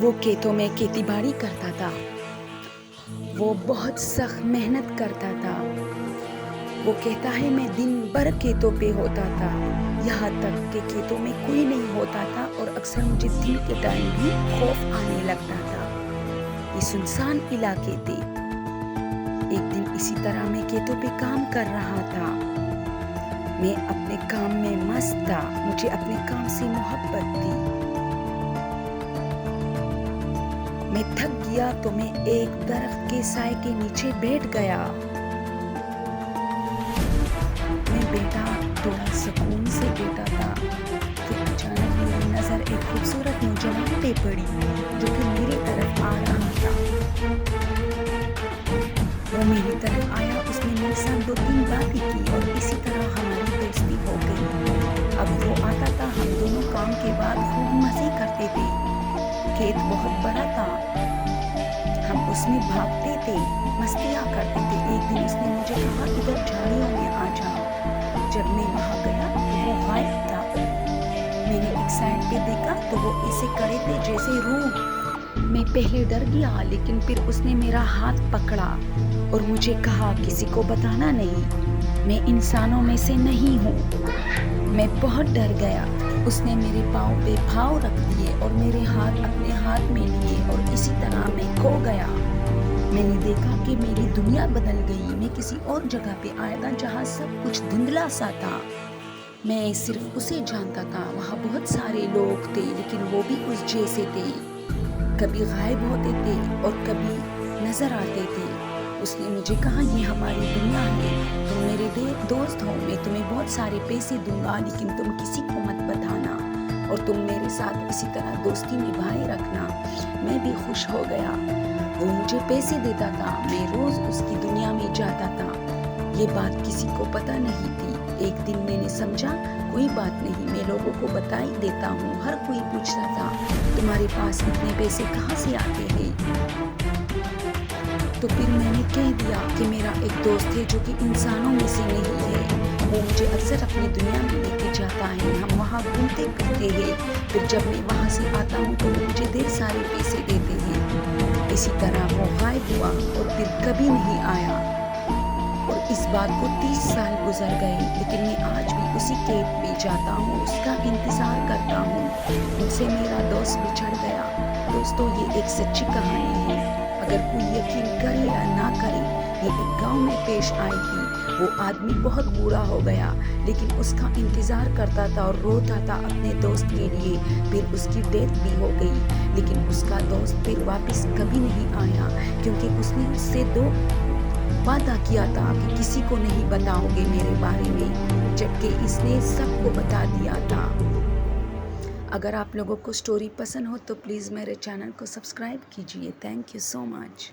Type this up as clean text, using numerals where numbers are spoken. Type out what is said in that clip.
وہ کھیتوں میں کھیتی باڑی کرتا تھا۔ وہ بہت سخت محنت کرتا تھا۔ وہ کہتا ہے میں دن بھر کھیتوں پہ ہوتا تھا، یہاں تک کہ کھیتوں میں کوئی نہیں ہوتا تھا اور اکثر مجھے دن کے ٹائم بھی خوف آنے لگتا تھا۔ یہ سنسان علاقے تھے۔ ایک دن اسی طرح میں کھیتوں پہ کام کر رہا تھا۔ میں اپنے کام میں مست تھا، مجھے اپنے کام سے محبت تھی۔ میں تھک گیا تو میں ایک درخت کے سائے کے نیچے بیٹھ گیا۔ میں بیٹھا، تھوڑا سکون سے بیٹھا تھا کہ اچانک میری نظر ایک خوبصورت نوجوان پہ پڑی جو کہ میری طرف آ رہا تھا۔ وہ میری طرف آیا، اس نے میرے ساتھ 2-3 باتیں کی اور اسی طرح ہماری دوستی ہو گئی۔ اب وہ آتا تھا، ہم دونوں کام کے بعد خوب مزے کرتے تھے۔ کھیت بہت بڑا تھا، ہم اس میں بھاگتے تھے، مستیاں کرتے تھے۔ ایک دن اس نے مجھے کہا ادھر جھاڑیوں میں آ جاؤ۔ جب میں وہاں گیا تو وہ غائب تھا۔ میں نے ایک سائڈ پہ دیکھا تو وہ ایسے کھڑے تھے جیسے روح۔ میں پہلے ڈر گیا لیکن پھر اس نے میرا ہاتھ پکڑا اور مجھے کہا کسی کو بتانا نہیں، میں انسانوں میں سے نہیں ہوں۔ میں بہت ڈر گیا۔ اس نے میرے پاؤں پہ پاؤں رکھ دیے اور میرے ہاتھ اپنے ہاتھ میں لیے اور اسی طرح میں کھو گیا۔ میں نے دیکھا کہ میری دنیا بدل گئی، میں کسی اور جگہ پہ آیا تھا جہاں سب کچھ دھندلا سا تھا۔ میں صرف اسے جانتا تھا، وہاں بہت سارے لوگ تھے لیکن وہ بھی اس جیسے تھے، کبھی غائب ہوتے تھے اور کبھی نظر آتے تھے۔ اس نے مجھے کہا یہ ہماری دنیا ہے، تم میرے دوست ہو، میں تمہیں بہت سارے پیسے دوں گا لیکن تم کسی کو مت بتانا اور تم میرے ساتھ اسی طرح دوستی نبھائے رکھنا۔ میں بھی خوش ہو گیا۔ وہ مجھے پیسے دیتا تھا، میں روز اس کی دنیا میں جاتا تھا۔ یہ بات کسی کو پتہ نہیں تھی۔ ایک دن میں نے سمجھا کوئی بات نہیں، میں لوگوں کو بتا ہی دیتا ہوں۔ ہر کوئی پوچھتا تھا تمہارے پاس اتنے پیسے کہاں سے آتے ہیں؟ تو پھر میں نے کہہ دیا کہ میرا ایک دوست ہے جو کہ انسانوں میں سے نہیں ہے، وہ مجھے اکثر اپنی دنیا میں لے کے جاتا ہے، ہم وہاں گھومتے پھرتے ہیں، پھر جب میں وہاں سے آتا ہوں تو وہ مجھے ڈھیر سارے پیسے دیتے ہیں۔ اسی طرح وہ غائب ہوا اور پھر کبھی نہیں آیا اور اس بات کو 30 سال گزر گئے، لیکن میں آج بھی اسی کھیت پہ جاتا ہوں، اس کا انتظار کرتا ہوں۔ مجھ سے میرا دوست بچھڑ گیا۔ دوستو، یہ ایک سچی کہانی ہے، اگر کوئی یقین کرے یا نہ کرے۔ یہ ایک گاؤں میں پیش آئی تھی۔ وہ آدمی بہت بوڑھا ہو گیا لیکن اس کا انتظار کرتا تھا اور روتا تھا اپنے دوست کے لیے۔ پھر اس کی ڈیتھ بھی ہو گئی لیکن اس کا دوست پھر واپس کبھی نہیں آیا کیونکہ اس نے اس سے وعدہ کیا تھا کہ کسی کو نہیں بتاؤ گے میرے بارے میں، جبکہ اس نے سب کو بتا دیا تھا۔ اگر آپ لوگوں کو سٹوری پسند ہو تو پلیز میرے چینل کو سبسکرائب کیجیے۔ Thank you so much.